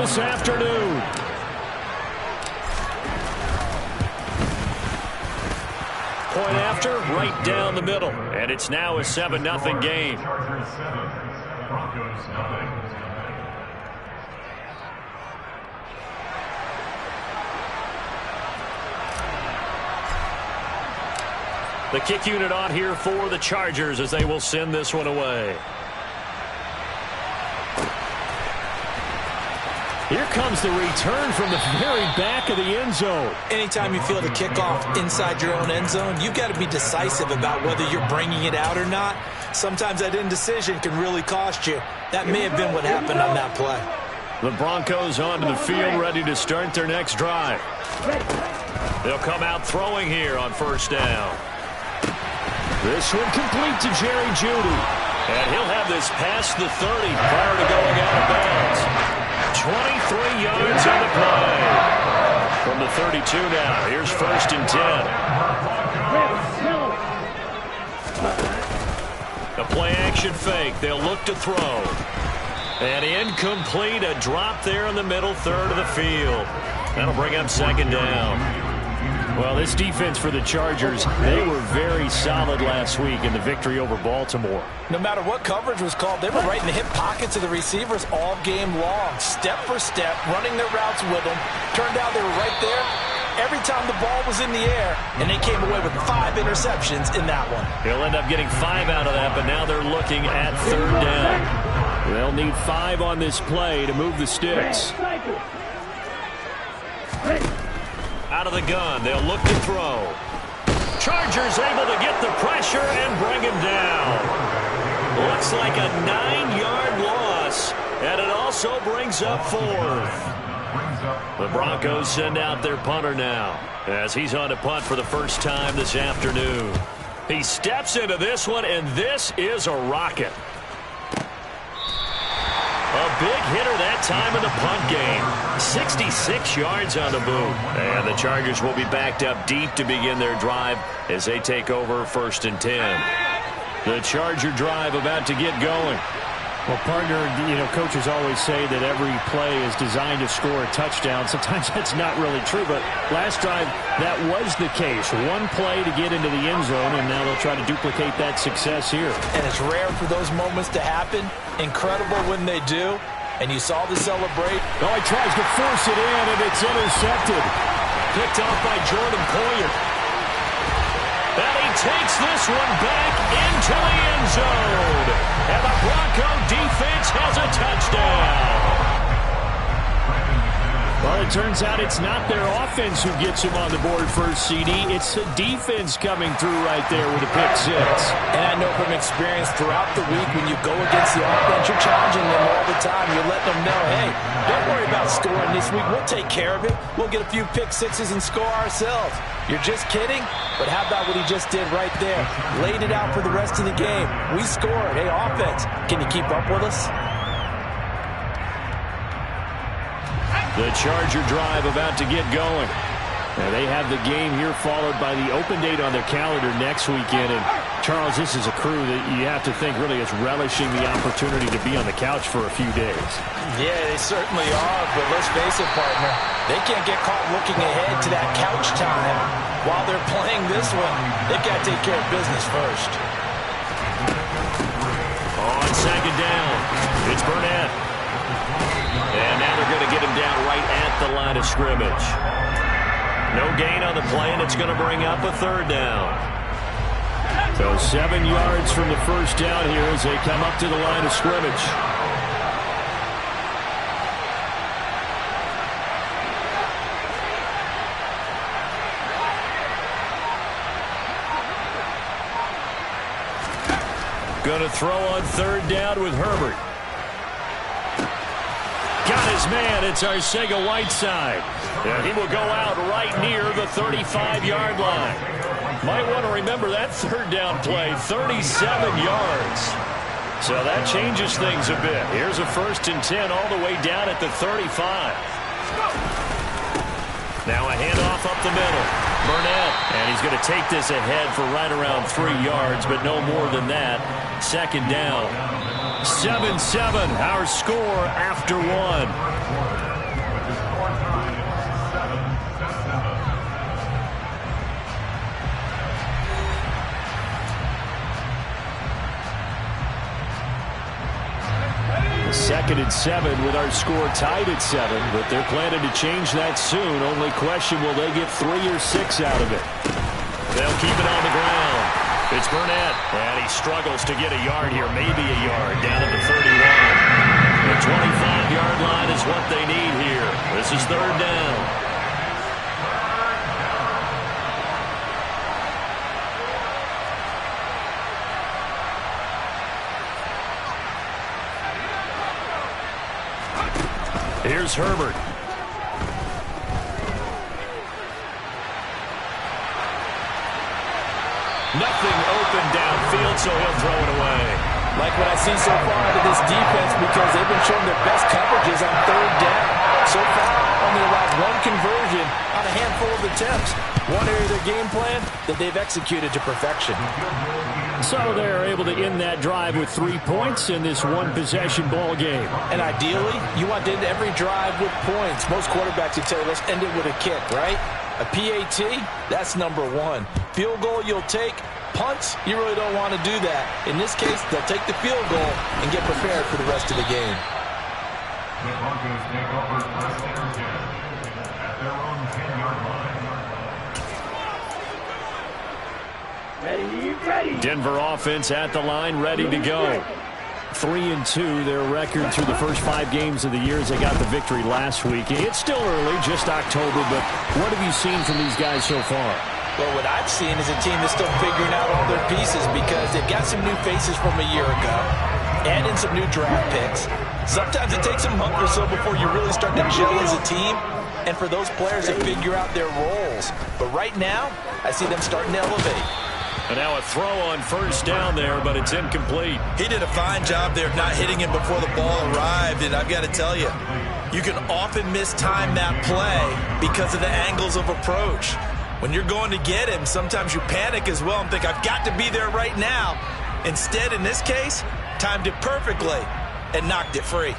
this afternoon. Point after, right down the middle. And it's now a 7-0 game. The kick unit on here for the Chargers as they will send this one away. Here comes the return from the very back of the end zone. Anytime you feel the kickoff inside your own end zone, you've got to be decisive about whether you're bringing it out or not. Sometimes that indecision can really cost you. That may have been what happened on that play. The Broncos onto the field, ready to start their next drive. They'll come out throwing here on first down. This one complete to Jerry Jeudy. And he'll have this past the 30 prior to going out of bounds. 23 yards on the play. From the 32 now, here's first and 10. A play-action fake. They'll look to throw. And incomplete. A drop there in the middle third of the field. That'll bring up second down. Well, this defense for the Chargers, they were very solid last week in the victory over Baltimore. No matter what coverage was called, they were right in the hip pockets of the receivers all game long, step for step, running their routes with them. Turned out they were right there every time the ball was in the air, and they came away with 5 interceptions in that one. He'll end up getting 5 out of that, but now they're looking at third down. They'll need 5 on this play to move the sticks. Out of the gun, they'll look to throw. Chargers able to get the pressure and bring him down. Looks like a 9-yard loss, and it also brings up 4th. The Broncos send out their punter now as he's on to punt for the first time this afternoon. He steps into this one, and this is a rocket. A big hitter that time in the punt game. 66 yards on the boot. And the Chargers will be backed up deep to begin their drive as they take over first and 10. The Charger drive about to get going. Well, partner, coaches always say that every play is designed to score a touchdown. Sometimes that's not really true, but last drive, that was the case. One play to get into the end zone, and now they'll try to duplicate that success here. And it's rare for those moments to happen. Incredible when they do. And you saw the celebrate. Oh, he tries to force it in, and it's intercepted. Picked off by Jordan Poyer. And he takes this one back into the end zone. And the Bronco defense has a touchdown. Well, it turns out it's not their offense who gets him on the board first, CD. It's the defense coming through right there with a pick 6. And I know from experience throughout the week when you go against the offense, you're challenging them all the time. You're letting them know, hey, don't worry about scoring this week. We'll take care of it. We'll get a few pick 6s and score ourselves. You're just kidding? But how about what he just did right there? Laid it out for the rest of the game. We scored. Hey, offense, can you keep up with us? The Charger drive about to get going. Now they have the game here followed by the open date on their calendar next weekend. And, Charles, this is a crew that you have to think really is relishing the opportunity to be on the couch for a few days. Yeah, they certainly are. But let's face it, partner, they can't get caught looking ahead to that couch time while they're playing this one. They've got to take care of business first. On second down, it's Burnett. And now they're going to get him down right at the line of scrimmage. No gain on the play, and it's going to bring up a third down. So 7 yards from the first down here as they come up to the line of scrimmage. Going to throw on third down with Herbert. Got his man. It's Arcega-Whiteside. And he will go out right near the 35-yard line. Might want to remember that third down play, 37 yards. So that changes things a bit. Here's a first and 10 all the way down at the 35. Now a handoff up the middle. Burnett. And he's going to take this ahead for right around 3 yards, but no more than that. Second down. 7-7, our score after one. 2nd and 7 with our score tied at 7, but they're planning to change that soon. Only question, will they get 3 or 6 out of it? They'll keep it on the ground. It's Burnett, and he struggles to get a yard here, maybe a yard, down at the 31. The 25-yard line is what they need here. This is 3rd down. Here's Herbert. Nothing open downfield, so he'll throw it away. Like what I see so far out of this defense, because they've been showing their best coverages on 3rd down. So far, only allowed 1 conversion on a handful of attempts. One area of their game plan that they've executed to perfection. So they're able to end that drive with 3 points in this one-possession ball game. And ideally, you want to end every drive with points. Most quarterbacks would tell you, let's end it with a kick, right? A PAT, that's number 1. Field goal you'll take. Punts, you really don't want to do that. In this case, they'll take the field goal and get prepared for the rest of the game. The Broncos take over first and 10 at their own 10-yard line. Denver offense at the line, ready to go. 3-2, their record through the first 5 games of the year as they got the victory last week. It's still early, just October, but what have you seen from these guys so far? Well, what I've seen is a team that's still figuring out all their pieces because they've got some new faces from a year ago and in some new draft picks. Sometimes it takes a month or so before you really start to gel as a team and for those players to figure out their roles. But right now, I see them starting to elevate. And now a throw on 1st down there, but it's incomplete. He did a fine job there of not hitting him before the ball arrived, and I've got to tell you, you can often mistime that play because of the angles of approach. When you're going to get him, sometimes you panic as well and think, I've got to be there right now. Instead, in this case, timed it perfectly and knocked it free.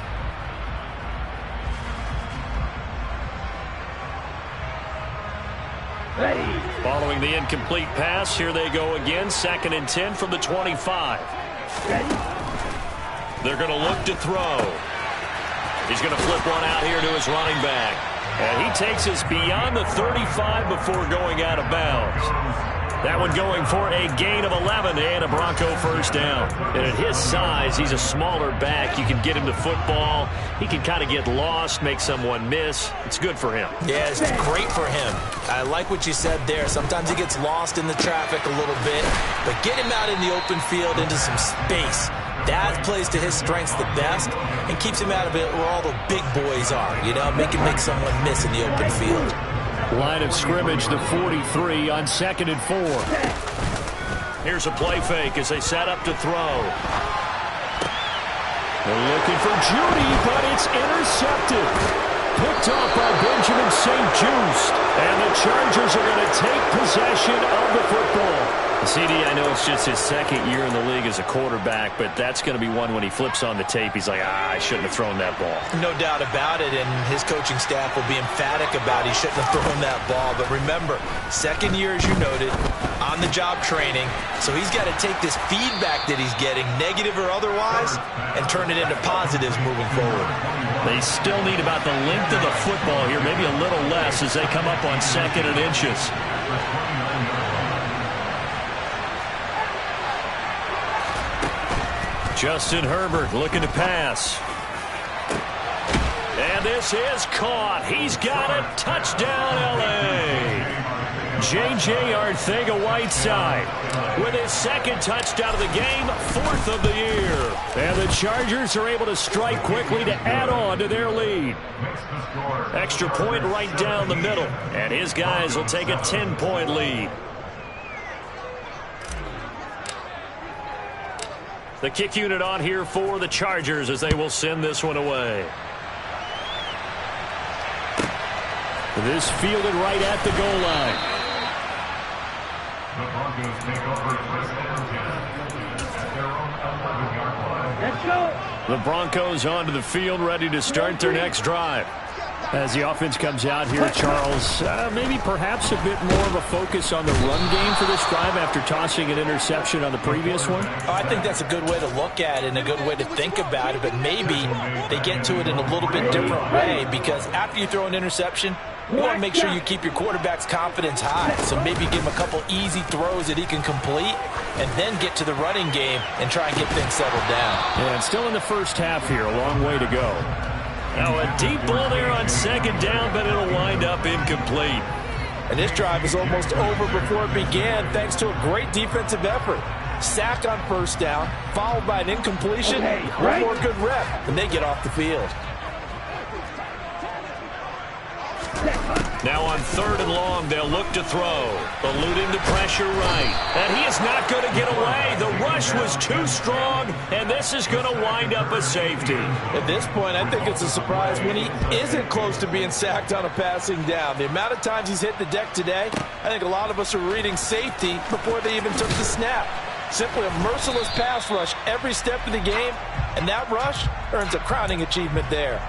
Following the incomplete pass, here they go again. 2nd and 10 from the 25. They're going to look to throw. He's going to flip one out here to his running back. And he takes us beyond the 35 before going out of bounds. That one going for a gain of 11 and a Bronco 1st down. And at his size, he's a smaller back. You can get him to football. He can kind of get lost, make someone miss. It's good for him. Yeah, it's great for him. I like what you said there. Sometimes he gets lost in the traffic a little bit. But get him out in the open field into some space. That plays to his strengths the best and keeps him out of it where all the big boys are. You know, make someone miss in the open field. Line of scrimmage, the 43 on 2nd and 4. Here's a play fake as they set up to throw. They're looking for Judy, but it's intercepted. Picked off by Benjamin St-Juste. And the Chargers are going to take possession of the football. CD, I know it's just his 2nd year in the league as a quarterback, but that's going to be one when he flips on the tape. He's like, I shouldn't have thrown that ball. No doubt about it, and his coaching staff will be emphatic about he shouldn't have thrown that ball. But remember, 2nd year, as you noted, on-the-job training, so he's got to take this feedback that he's getting, negative or otherwise, and turn it into positives moving forward. They still need about the length of the football here, maybe a little less as they come up on 2nd and inches. Justin Herbert looking to pass. And this is caught. He's got it. Touchdown, L.A. J.J. Arcega-Whiteside with his 2nd touchdown of the game, 4th of the year. And the Chargers are able to strike quickly to add on to their lead. Extra point right down the middle. And his guys will take a 10-point lead. The kick unit on here for the Chargers as they will send this one away. This fielded right at the goal line. The Broncos take over 1st and 10 at their own 11-yard line. The Broncos onto the field, ready to start their next drive. As the offense comes out here, Charles, maybe perhaps a bit more of a focus on the run game for this drive after tossing an interception on the previous one? I think that's a good way to look at it and a good way to think about it, but maybe they get to it in a little bit different way, because after you throw an interception, you want to make sure you keep your quarterback's confidence high. So maybe give him a couple easy throws that he can complete and then get to the running game and try and get things settled down. Yeah, and still in the first half here, a long way to go. Now a deep ball there on second down, but it'll wind up incomplete. And this drive is almost over before it began thanks to a great defensive effort. Sack on first down, followed by an incompletion, one more good rep, and they get off the field. Now on third and long, they'll look to throw. Eluding the pressure right. And he is not going to get away. The rush was too strong, and this is going to wind up a safety. At this point, I think it's a surprise when he isn't close to being sacked on a passing down. The amount of times he's hit the deck today, I think a lot of us are reading safety before they even took the snap. Simply a merciless pass rush every step of the game, and that rush earns a crowning achievement there.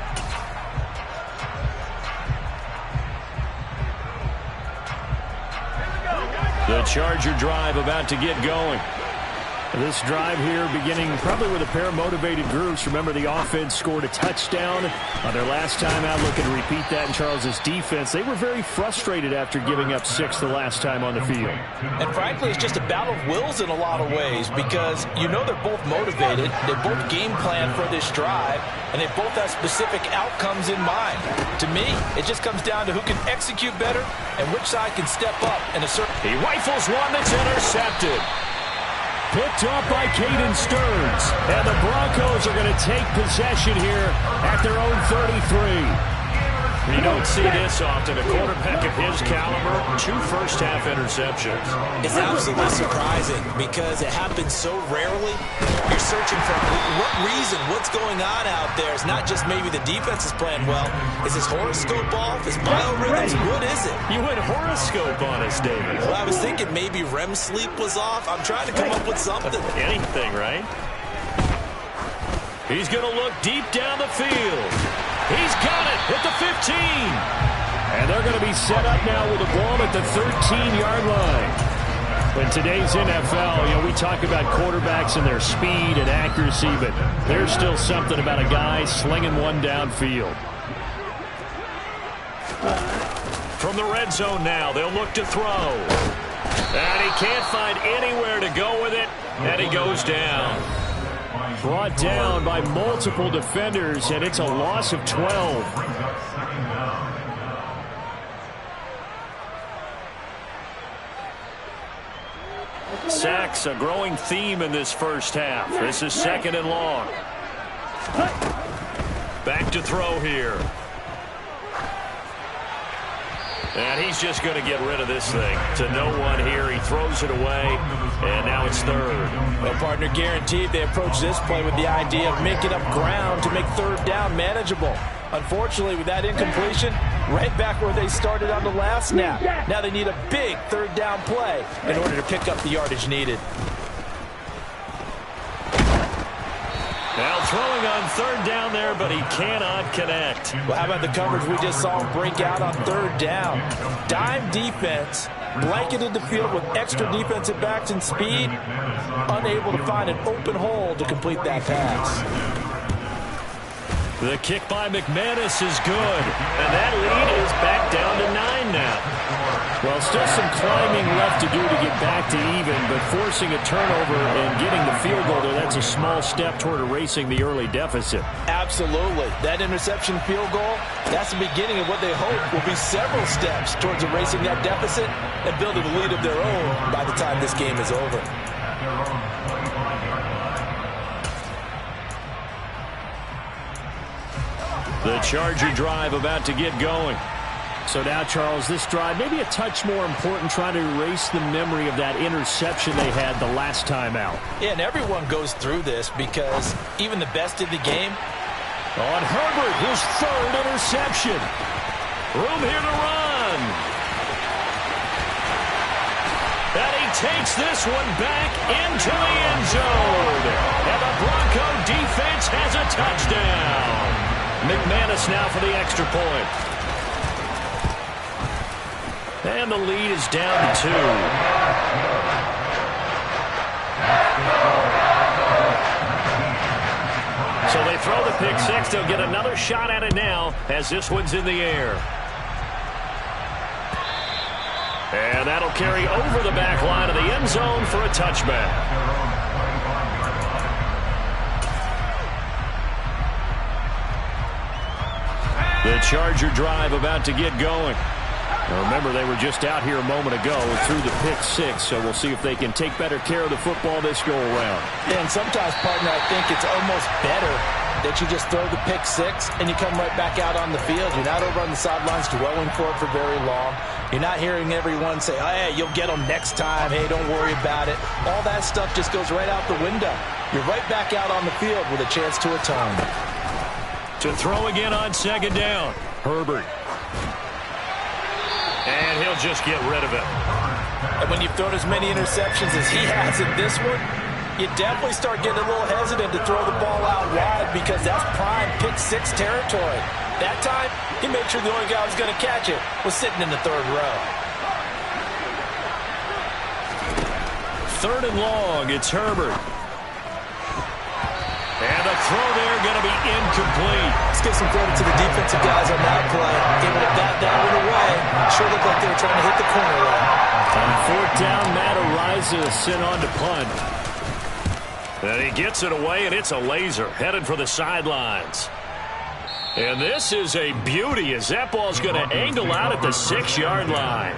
The Charger drive about to get going. This drive here beginning probably with a pair of motivated groups. Remember, the offense scored a touchdown on their last time out. Looking to repeat that in Charles's defense. They were very frustrated after giving up 6 the last time on the field. And frankly, it's just a battle of wills in a lot of ways, because you know they're both motivated. They both game plan for this drive, and they both have specific outcomes in mind. To me, it just comes down to who can execute better and which side can step up in a certain... He rifles one that's intercepted. Picked off by Caden Stearns. And the Broncos are going to take possession here at their own 33. You don't see this often. A quarterback of his caliber, 2 first-half interceptions. It's absolutely surprising because it happens so rarely. You're searching for what reason, what's going on out there. It's not just maybe the defense is playing well. Is his horoscope off? Is biorhythms? What is it? You went horoscope on us, David. Well, I was thinking maybe REM sleep was off. I'm trying to come up with something. Anything, right? He's going to look deep down the field. He's got it at the 15. And they're going to be set up now with the ball at the 13-yard line. In today's NFL, we talk about quarterbacks and their speed and accuracy, but there's still something about a guy slinging one downfield. From the red zone now, they'll look to throw. And he can't find anywhere to go with it, and he goes down. Brought down by multiple defenders, and it's a loss of 12. Sacks, a growing theme in this first half. This is second and long. Back to throw here. And he's just going to get rid of this thing. To no one here. He throws it away, and now it's third. Well, partner, guaranteed they approach this play with the idea of making up ground to make third down manageable. Unfortunately, with that incompletion, right back where they started on the last snap. Now they need a big third down play in order to pick up the yardage needed. Now throwing on third down there, but he cannot connect. Well, how about the coverage we just saw him break out on third down? Dime defense, blanketed the field with extra defensive backs and speed, unable to find an open hole to complete that pass. The kick by McManus is good, and that lead is back down to 9 now. Well, still some climbing left to do to get back to even, but forcing a turnover and getting the field goal there, that's a small step toward erasing the early deficit. Absolutely. That interception field goal, that's the beginning of what they hope will be several steps towards erasing that deficit and building a lead of their own by the time this game is over. The Charger drive about to get going. So now, Charles, this drive maybe a touch more important, trying to erase the memory of that interception they had the last time out. Yeah, and everyone goes through this because even the best in the game. On Herbert, his third interception. Room here to run. And he takes this one back into the end zone. And the Bronco defense has a touchdown. McManus now for the extra point. And the lead is down to 2. So they throw the pick six. They'll get another shot at it now as this one's in the air. And that'll carry over the back line of the end zone for a touchback. The Charger drive about to get going. Now remember, they were just out here a moment ago through the pick six, so we'll see if they can take better care of the football this go-around. Yeah, and sometimes, partner, I think it's almost better that you just throw the pick six and you come right back out on the field. You're not over on the sidelines dwelling for it for very long. You're not hearing everyone say, oh, hey, you'll get them next time. Hey, don't worry about it. All that stuff just goes right out the window. You're right back out on the field with a chance to atone. To throw again on second down. Herbert. And he'll just get rid of it. And when you've thrown as many interceptions as he has in this one, you definitely start getting a little hesitant to throw the ball out wide because that's prime pick six territory. That time, he made sure the only guy who was going to catch it was sitting in the third row. Third and long, it's Herbert. And the throw there going to be incomplete. Let's give some credit to the defensive guys on that play. Able to bat that one away. Sure looked like they were trying to hit the corner there. On fourth down, Matt Araiza sent on to punt. And he gets it away, and it's a laser headed for the sidelines. And this is a beauty as that ball's going to angle out at the 6-yard line.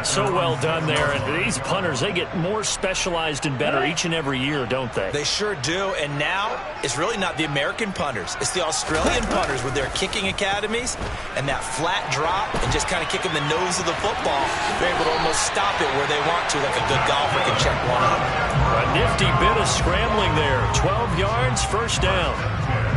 So well done there. And these punters, they get more specialized and better each and every year, don't they? They sure do. And now it's really not the American punters. It's the Australian punters with their kicking academies and that flat drop and just kind of kicking the nose of the football. They're able to almost stop it where they want to, like a good golfer can check one up. A nifty bit of scrambling there. 12 yards, first down.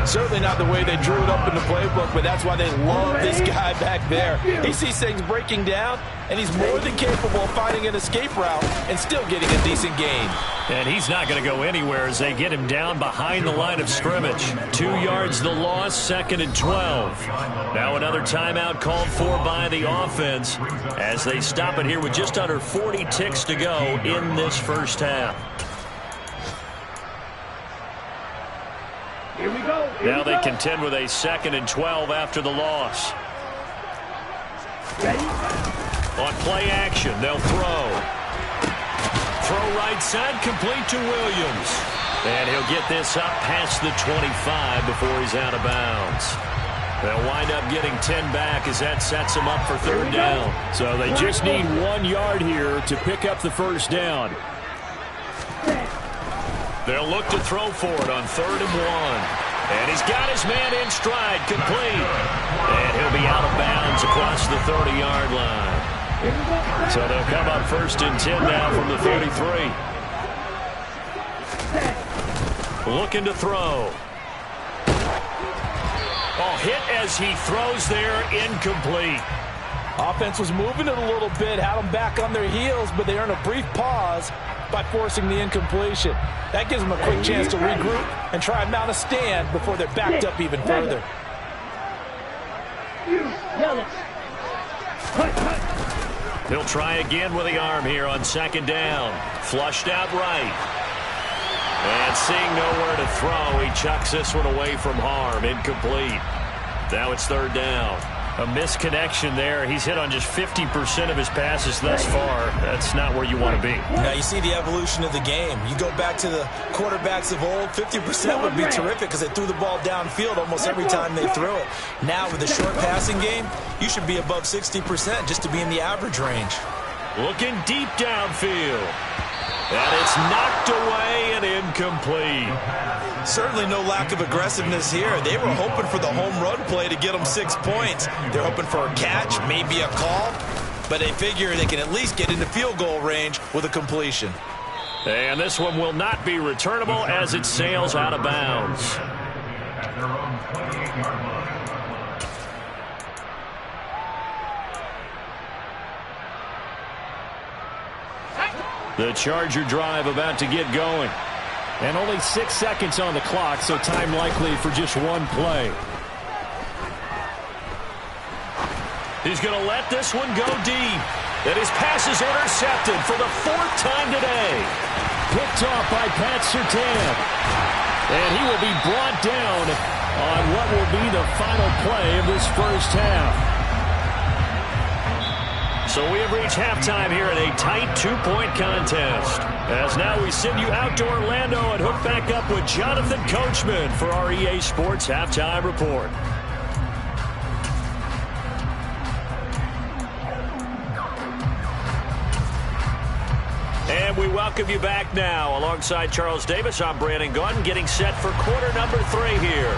Certainly not the way they drew it up in the playbook, but that's why they love this guy back there. He sees things breaking down, and he's more than capable of finding an escape route and still getting a decent gain. And he's not going to go anywhere as they get him down behind the line of scrimmage. 2 yards the loss, second and 12. Now another timeout called for by the offense as they stop it here with just under 40 ticks to go in this first half. Here we go. Now they contend with a second and 12 after the loss. Ready? On play action, they'll throw. Throw right side, complete to Williams. And he'll get this up past the 25 before he's out of bounds. They'll wind up getting 10 back as that sets them up for third down. So they just need 1 yard here to pick up the first down. They'll look to throw for it on 3rd and 1. And he's got his man in stride, complete. And he'll be out of bounds across the 30-yard line. So they'll come up 1st and 10 now from the 33. Looking to throw. Oh, hit as he throws there, incomplete. Offense was moving it a little bit, had them back on their heels, but they earned a brief pause by forcing the incompletion. That gives them a quick chance to regroup and try and mount a stand before they're backed up even further. He'll try again with the arm here on 2nd down. Flushed out right. And seeing nowhere to throw, he chucks this one away from harm. Incomplete. Now it's 3rd down. A misconnection there. He's hit on just 50% of his passes thus far. That's not where you want to be. Now you see the evolution of the game. You go back to the quarterbacks of old, 50% would be terrific because they threw the ball downfield almost every time they threw it. Now with the short passing game, you should be above 60% just to be in the average range. Looking deep downfield. And it's knocked away and incomplete. Certainly no lack of aggressiveness here. They were hoping for the home run play to get them 6 points. They're hoping for a catch, maybe a call, but they figure they can at least get into field goal range with a completion. And this one will not be returnable as it sails out of bounds. At their own 28-yard line. The Charger drive about to get going. And only 6 seconds on the clock, so time likely for just one play. He's going to let this one go deep. And his pass is intercepted for the 4th time today. Picked off by Pat Surtain. And he will be brought down on what will be the final play of this first half. So we have reached halftime here in a tight 2-point contest. As now we send you out to Orlando and hook back up with Jonathan Coachman for our EA Sports Halftime Report. And we welcome you back now. Alongside Charles Davis, I'm Brandon Gaudin, getting set for quarter number 3 here.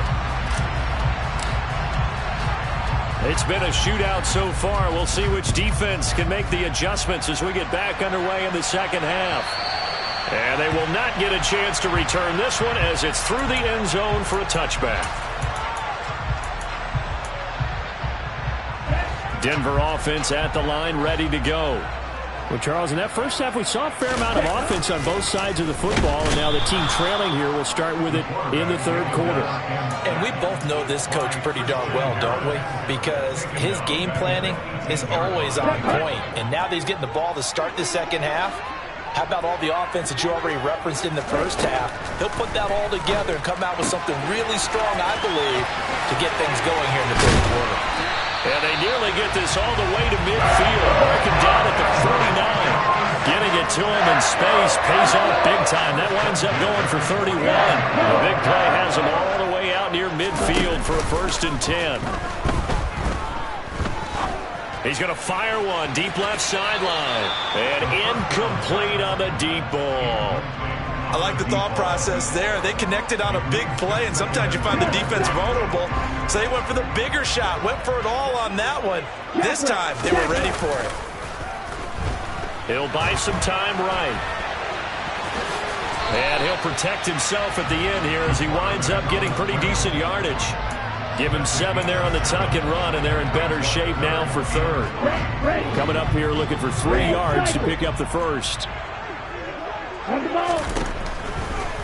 It's been a shootout so far. We'll see which defense can make the adjustments as we get back underway in the second half. And they will not get a chance to return this one as it's through the end zone for a touchback. Denver offense at the line, ready to go. Well, Charles, in that first half, we saw a fair amount of offense on both sides of the football, and now the team trailing here will start with it in the third quarter. And we both know this coach pretty darn well, don't we? Because his game planning is always on point. And now that he's getting the ball to start the second half, how about all the offense that you already referenced in the first half? He'll put that all together and come out with something really strong, I believe, to get things going here in the third quarter. And they nearly get this all the way to midfield. Marking down at the 49. Getting it to him in space pays off big time. That winds up going for 31. The big play has him all the way out near midfield for a 1st and 10. He's going to fire one deep left sideline. And incomplete on the deep ball. I like the thought process there. They connected on a big play, and sometimes you find the defense vulnerable. So they went for the bigger shot, went for it all on that one. This time, they were ready for it. He'll buy some time right. And he'll protect himself at the end here as he winds up getting pretty decent yardage. Give him 7 there on the tuck and run, and they're in better shape now for 3rd. Coming up here looking for 3 yards to pick up the first.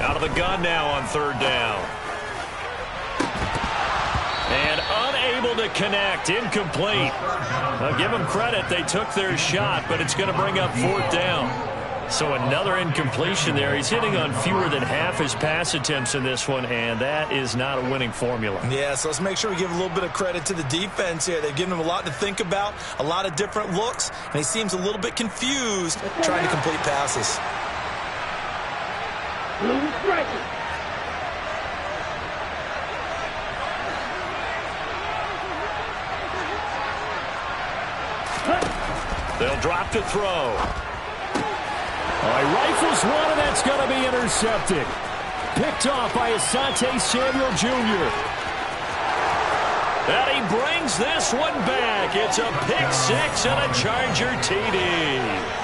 Out of the gun now on 3rd down. And unable to connect. Incomplete. I'll give them credit. They took their shot, but it's going to bring up 4th down. So another incompletion there. He's hitting on fewer than half his pass attempts in this one, and that is not a winning formula. Yeah, so let's make sure we give a little bit of credit to the defense here. They've given him a lot to think about, a lot of different looks, and he seems a little bit confused trying to complete passes. They'll drop to throw. He rifles one, and that's going to be intercepted. Picked off by Asante Samuel Jr. And he brings this one back. It's a pick 6 and a Charger TD.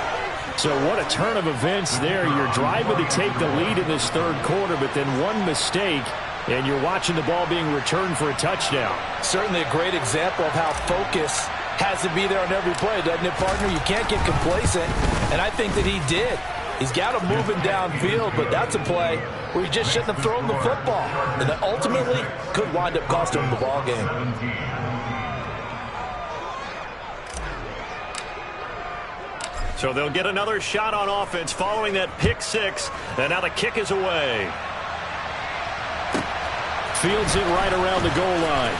So what a turn of events there. You're driving to take the lead in this third quarter, but then one mistake, and you're watching the ball being returned for a touchdown. Certainly a great example of how focus has to be there on every play, doesn't it, partner? You can't get complacent, and I think that he did. He's got him moving downfield, but that's a play where he just shouldn't have thrown the football, and that ultimately could wind up costing him the ball game. So they'll get another shot on offense following that pick 6, and now the kick is away. Fields it right around the goal line.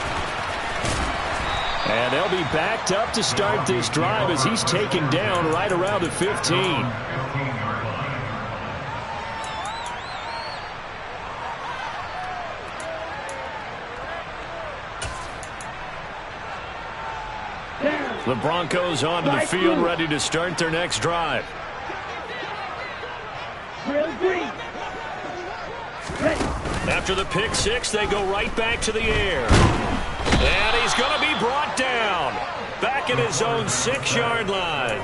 And they'll be backed up to start this drive as he's taken down right around the 15. The Broncos onto the field, ready to start their next drive. After the pick 6, they go right back to the air. And he's going to be brought down. Back at his own 6-yard line.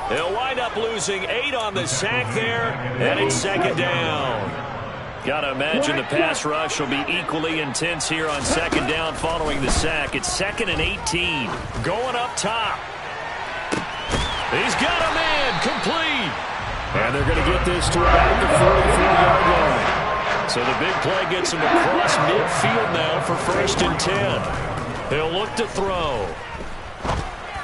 He'll wind up losing 8 on the sack there, and it's 2nd down. Got to imagine the pass rush will be equally intense here on 2nd down following the sack. It's 2nd and 18. Going up top. He's got a man complete. And they're going to get this to about the 44-yard line. So the big play gets him across midfield now for 1st and 10. He'll look to throw.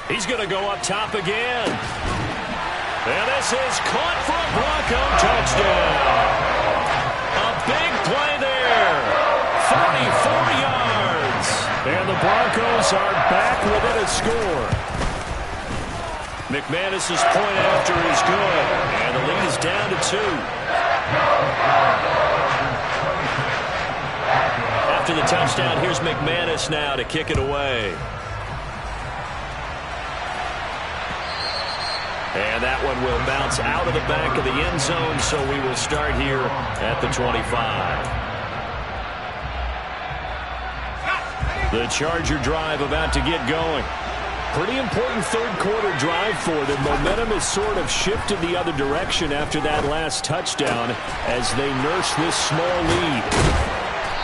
He's going to go up top again. And this is caught for a Bronco touchdown. A big play there. 44 yards. And the Broncos are back within a score. McManus's point after is good. And the lead is down to 2. After the touchdown, here's McManus now to kick it away. And that one will bounce out of the back of the end zone, so we will start here at the 25. The Charger drive about to get going. Pretty important third-quarter drive for them. Momentum has sort of shifted the other direction after that last touchdown as they nurse this small lead.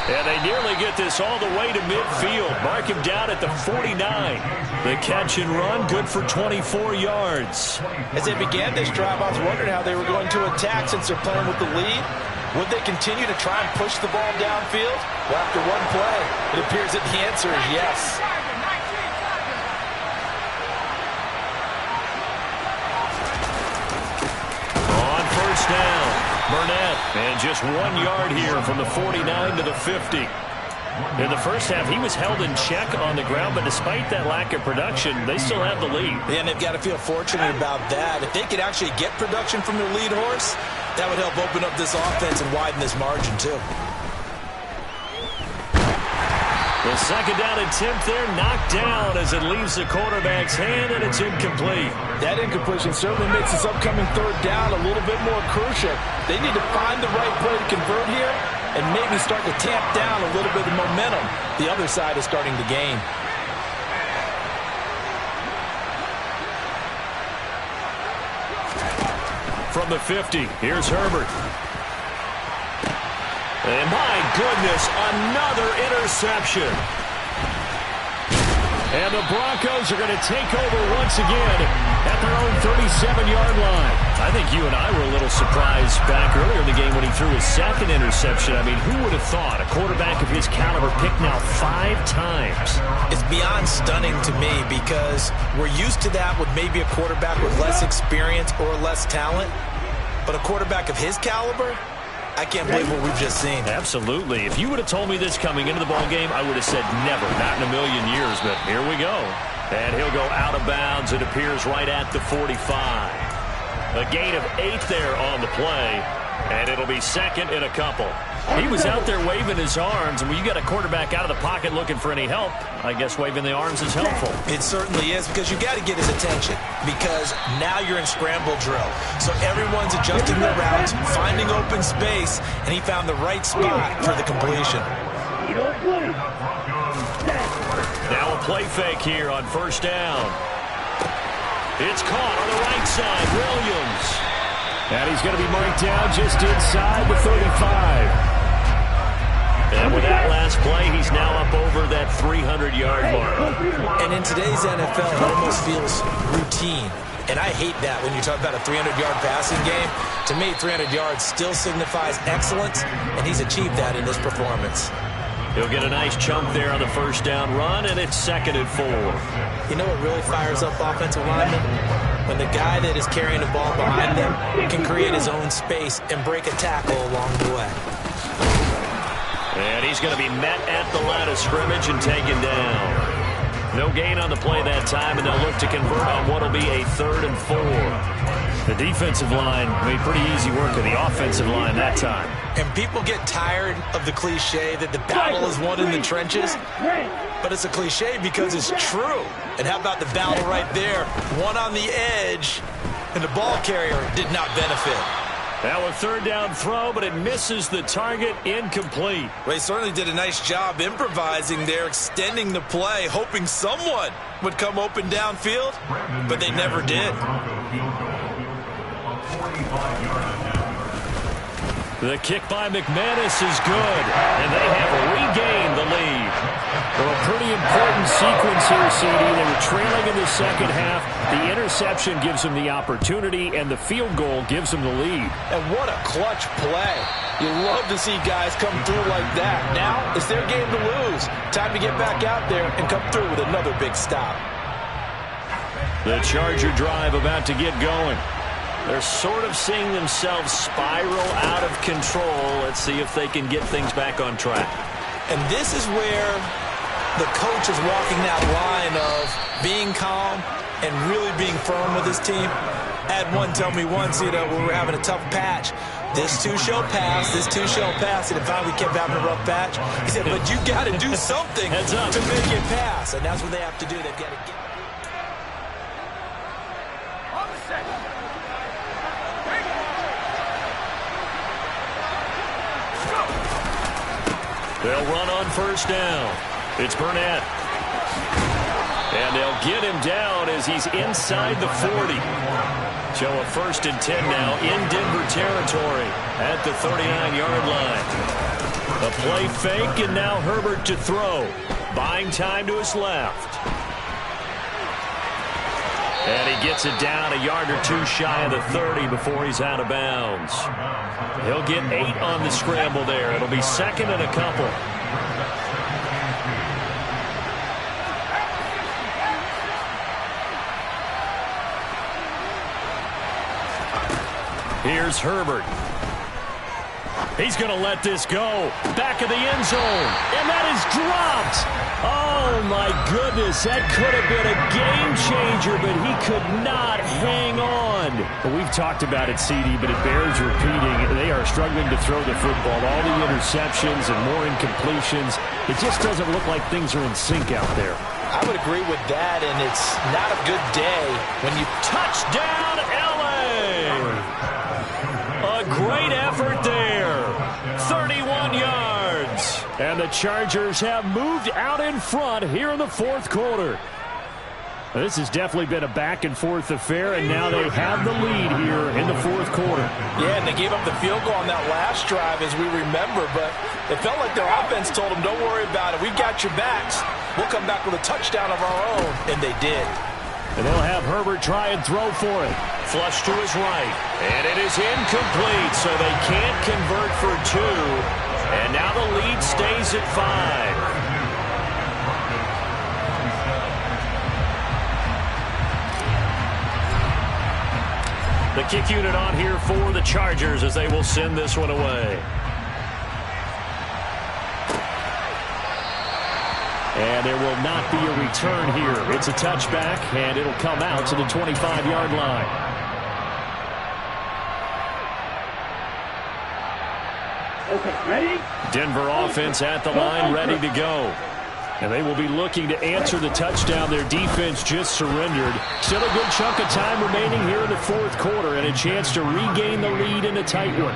And they nearly get this all the way to midfield. Mark him down at the 49. The catch and run, good for 24 yards. As they began this drive, I was wondering how they were going to attack since they're playing with the lead. Would they continue to try and push the ball downfield? Well, after one play, it appears that the answer is yes. On first down, Burnett, and just 1 yard here from the 49 to the 50. In the first half, he was held in check on the ground, but despite that lack of production, they still have the lead. Yeah, and they've got to feel fortunate about that. If they could actually get production from their lead horse, that would help open up this offense and widen this margin, too. The second down attempt there knocked down as it leaves the quarterback's hand, and it's incomplete. That incompletion certainly makes this upcoming third down a little bit more crucial. They need to find the right play to convert here and maybe start to tamp down a little bit of momentum the other side is starting to gain. From the 50, here's Herbert. And my goodness, another interception. And the Broncos are going to take over once again at their own 37-yard line. I think you and I were a little surprised back earlier in the game when he threw his second interception. I mean, who would have thought a quarterback of his caliber picked now 5 times? It's beyond stunning to me because we're used to that with maybe a quarterback with less experience or less talent. But a quarterback of his caliber, I can't believe what we've just seen. Absolutely. If you would have told me this coming into the ball game, I would have said never, not in a million years, but here we go. And he'll go out of bounds, it appears, right at the 45. A gain of 8 there on the play, and it'll be second in a couple. He was out there waving his arms, and when you got a quarterback out of the pocket looking for any help, I guess waving the arms is helpful. It certainly is, because you got to get his attention, because now you're in scramble drill. So everyone's adjusting their routes, finding open space, and he found the right spot for the completion. Now a play fake here on first down. It's caught on the right side, Williams. And he's going to be marked down just inside the 35. And with that last play, he's now up over that 300-yard mark. And in today's NFL, it almost feels routine. And I hate that when you talk about a 300-yard passing game. To me, 300 yards still signifies excellence, and he's achieved that in this performance. He'll get a nice chunk there on the first down run, and it's second and 4. You know what really fires up offensive linemen? When the guy that is carrying the ball behind them can create his own space and break a tackle along the way. And he's going to be met at the line of scrimmage and taken down. No gain on the play that time, and they'll look to convert on what will be a 3rd and 4. The defensive line made pretty easy work of the offensive line that time. And people get tired of the cliche that the battle is won in the trenches. But it's a cliche because it's true. And how about the battle right there? One on the edge, and the ball carrier did not benefit. Now a 3rd down throw, but it misses the target, incomplete. Well, they certainly did a nice job improvising there, extending the play, hoping someone would come open downfield, but they never did. The kick by McManus is good, and they have regained the lead. Well, a pretty important sequence here, CD. They were trailing in the second half. The interception gives them the opportunity, and the field goal gives them the lead. And what a clutch play. You love to see guys come through like that. Now it's their game to lose. Time to get back out there and come through with another big stop. The Charger drive about to get going. They're sort of seeing themselves spiral out of control. Let's see if they can get things back on track. And this is where the coach is walking that line of being calm and really being firm with his team. I had one tell me once, when we were having a tough patch, this too shall pass, this too shall pass, and finally we kept having a rough patch. He said, but you got to do something to make it pass, and that's what they have to do. They've got to get. They'll run on first down. It's Burnett. And they'll get him down as he's inside the 40. So a 1st and 10 now in Denver territory at the 39-yard line. A play fake, and now Herbert to throw. Buying time to his left. And he gets it down a yard or two shy of the 30 before he's out of bounds. He'll get 8 on the scramble there. It'll be 2nd and a couple. Here's Herbert. He's going to let this go. Back of the end zone. And that is dropped. Oh, my goodness. That could have been a game changer, but he could not hang on. Well, we've talked about it, CD, but it bears repeating. They are struggling to throw the football. All the interceptions and more incompletions. It just doesn't look like things are in sync out there. I would agree with that, and it's not a good day when you touchdown LA. A great effort there. 31 yards. And the Chargers have moved out in front here in the 4th quarter. This has definitely been a back-and-forth affair, and now they have the lead here in the 4th quarter. Yeah, and they gave up the field goal on that last drive, as we remember, but it felt like their offense told them, don't worry about it. We got your backs. We'll come back with a touchdown of our own, and they did. And they'll have Herbert try and throw for it. Flush to his right. And it is incomplete, so they can't convert for 2. And now the lead stays at 5. The kick unit on here for the Chargers as they will send this one away. And there will not be a return here. It's a touchback, and it'll come out to the 25-yard line. Okay, ready? Denver offense at the line, ready to go. And they will be looking to answer the touchdown. Their defense just surrendered. Still a good chunk of time remaining here in the 4th quarter, and a chance to regain the lead in a tight one.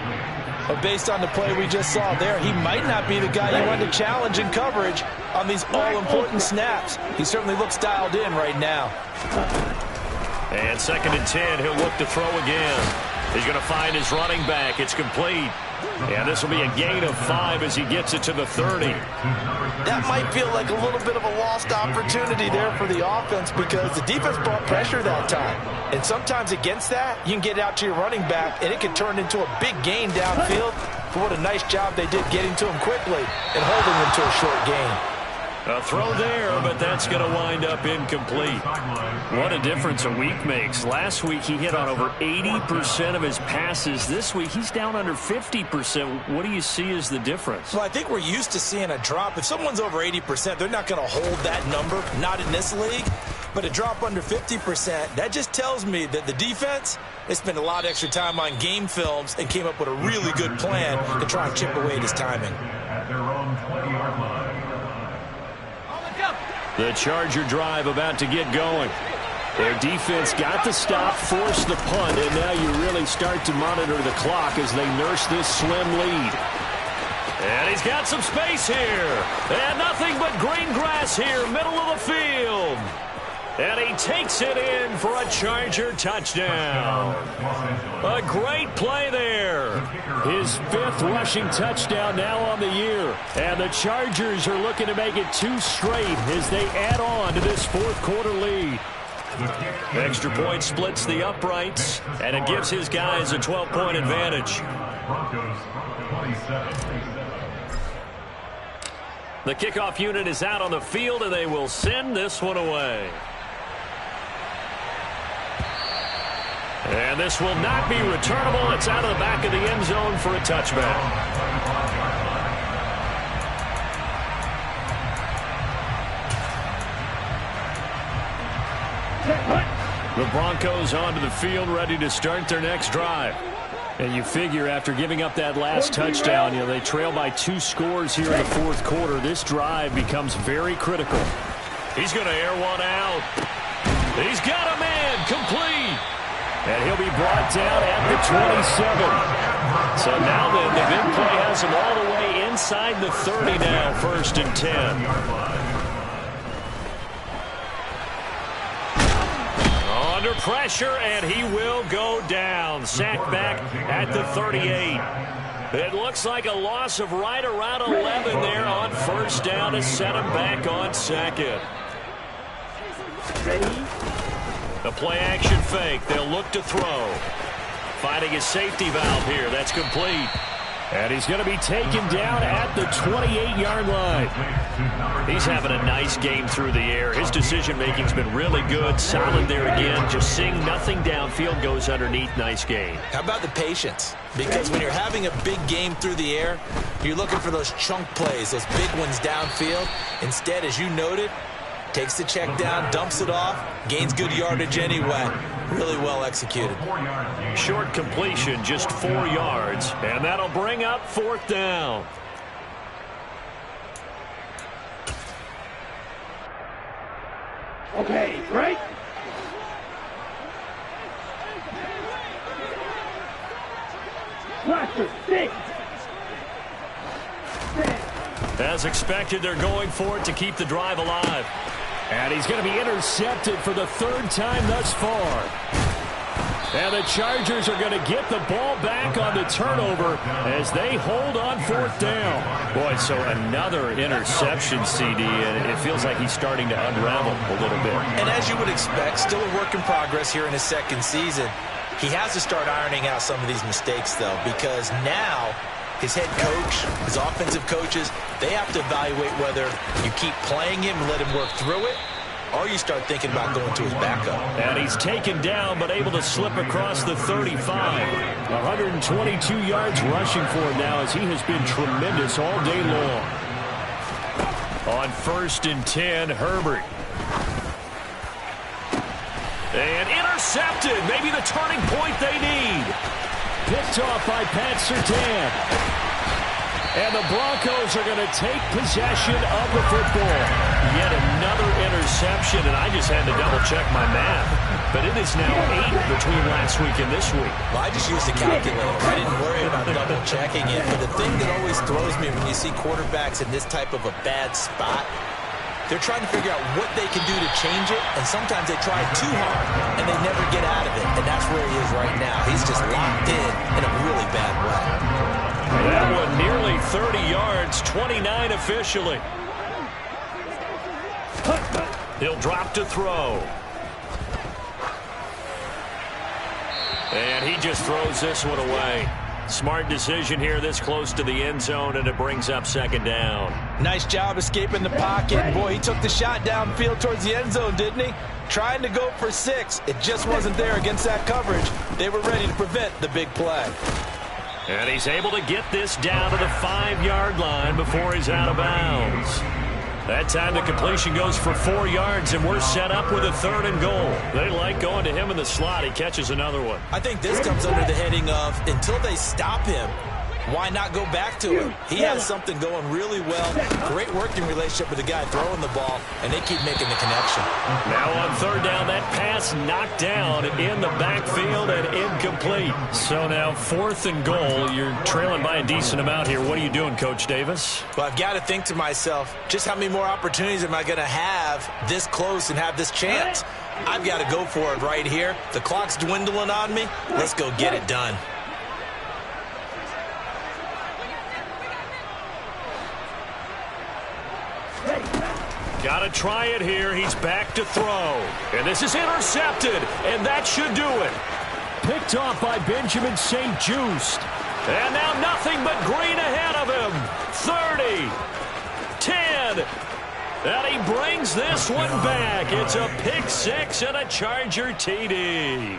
But based on the play we just saw there, he might not be the guy you want to challenge in coverage on these all-important snaps. He certainly looks dialed in right now. And 2nd and 10, he'll look to throw again. He's going to find his running back. It's complete. And this will be a gain of 5 as he gets it to the 30. That might feel like a little bit of a lost opportunity there for the offense because the defense brought pressure that time. And sometimes against that, you can get out to your running back, and it can turn into a big gain downfield. For what a nice job they did getting to him quickly and holding him to a short gain. A throw there, but that's going to wind up incomplete. What a difference a week makes. Last week he hit on over 80% of his passes. This week he's down under 50%. What do you see as the difference? Well, I think we're used to seeing a drop. If someone's over 80%, they're not going to hold that number, not in this league. But a drop under 50%, that just tells me that the defense, they spent a lot of extra time on game films and came up with a really good plan to try and chip away at his timing. At their own 20-yard line. The Charger drive about to get going. Their defense got the stop, forced the punt, and now you really start to monitor the clock as they nurse this slim lead. And he's got some space here. And nothing but green grass here, middle of the field. And he takes it in for a Charger touchdown. A great play there. His 5th rushing touchdown now on the year. And the Chargers are looking to make it 2 straight as they add on to this 4th quarter lead. Extra point splits the uprights, and it gives his guys a 12-point advantage. The kickoff unit is out on the field, and they will send this one away. And this will not be returnable. It's out of the back of the end zone for a touchback. The Broncos onto the field, ready to start their next drive. And you figure after giving up that last touchdown, they trail by 2 scores here in the fourth quarter. This drive becomes very critical. He's going to air one out. He's got a man complete. And he'll be brought down at the 27. So now then, the big play has him all the way inside the 30 now, 1st and 10. Under pressure, and he will go down. Sacked back at the 38. It looks like a loss of right around 11 there on 1st down to set him back on 2nd. A play-action fake. They'll look to throw. Finding his safety valve here. That's complete. And he's going to be taken down at the 28-yard line. He's having a nice game through the air. His decision-making's been really good. Solid there again. Just seeing nothing downfield, goes underneath. Nice game. How about the patience? Because when you're having a big game through the air, you're looking for those chunk plays, those big ones downfield. Instead, as you noted, takes the check down, dumps it off, gains good yardage anyway. Really well executed. Short completion, just 4 yards, and that'll bring up 4th down. Okay, right? Cluster, stick. As expected, they're going for it to keep the drive alive. And he's going to be intercepted for the 3rd time thus far. And the Chargers are going to get the ball back on the turnover as they hold on 4th down. Boy, so another interception, CD, and it feels like he's starting to unravel a little bit. And as you would expect, still a work in progress here in his 2nd season. He has to start ironing out some of these mistakes, though, because now his head coach, his offensive coaches, they have to evaluate whether you keep playing him and let him work through it, or you start thinking about going to his backup. And he's taken down but able to slip across the 35. 122 yards rushing for him now as he has been tremendous all day long. On 1st and 10, Herbert. And intercepted. Maybe the turning point they need. Picked off by Pat Surtain. And the Broncos are going to take possession of the football. Yet another interception, and I just had to double-check my math. But it is now 8 between last week and this week. Well, I just used a calculator. I didn't worry about double-checking it. But the thing that always throws me when you see quarterbacks in this type of a bad spot, they're trying to figure out what they can do to change it, and sometimes they try too hard, and they never get out of it. And that's where he is right now. He's just locked in a really bad way. That one nearly 30 yards, 29 officially. He'll drop to throw. And he just throws this one away. Smart decision here this close to the end zone, and it brings up 2nd down. Nice job escaping the pocket. Boy, he took the shot downfield towards the end zone, didn't he? Trying to go for 6. It just wasn't there against that coverage. They were ready to prevent the big play. And he's able to get this down to the 5-yard line before he's out of bounds. That time the completion goes for 4 yards, and we're set up with a 3rd and goal. They like going to him in the slot. He catches another one. I think this comes under the heading of, until they stop him, why not go back to him? He has something going really well. Great working relationship with the guy throwing the ball, and they keep making the connection. Now on 3rd down, that pass knocked down in the backfield and incomplete. So now 4th and goal. You're trailing by a decent amount here. What are you doing, Coach Davis? Well, I've got to think to myself, just how many more opportunities am I going to have this close and have this chance? I've got to go for it right here. The clock's dwindling on me. Let's go get it done. Got to try it here. He's back to throw. And this is intercepted, and that should do it. Picked off by Benjamin St-Juste. And now nothing but green ahead of him. 30, 10, and he brings this one back. It's a pick 6 and a Charger TD.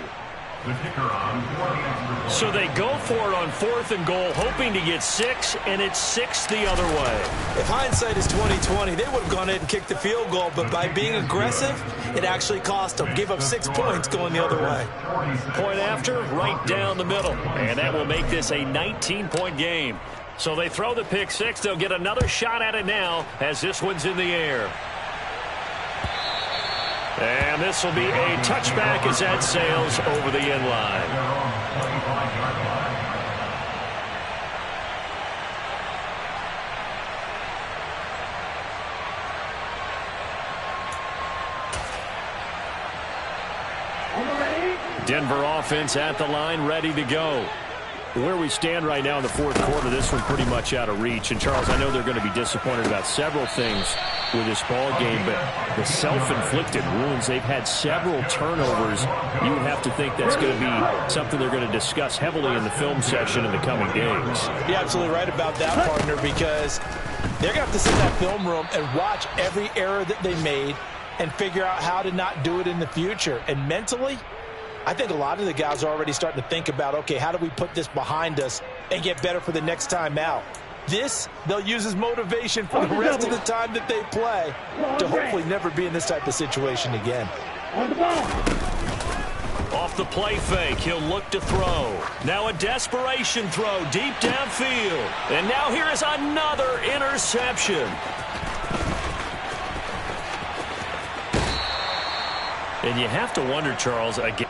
The kicker on 40. So they go for it on 4th and goal, hoping to get 6, and it's 6 the other way. If hindsight is 20/20, they would have gone ahead and kicked the field goal, but by being aggressive, it actually cost them. Gave up 6 points going the other way. Point after, right down the middle. And that will make this a 19-point game. So they throw the pick 6. They'll get another shot at it now as this one's in the air. And this will be a touchback as that sails over the end line. Denver offense at the line, ready to go. Where we stand right now in the 4th quarter, this one pretty much out of reach. And, Charles, I know they're going to be disappointed about several things with this ball game, but the self-inflicted wounds, they've had several turnovers. You would have to think that's going to be something they're going to discuss heavily in the film session in the coming days. You're absolutely right about that, partner, because they're going to have to sit in that film room and watch every error that they made and figure out how to not do it in the future. And mentally, I think a lot of the guys are already starting to think about, okay, how do we put this behind us and get better for the next time out? This, they'll use as motivation for the rest of the time that they play to hopefully never be in this type of situation again. Off the play fake, he'll look to throw. Now a desperation throw deep downfield. And now here is another interception. And you have to wonder, Charles, again.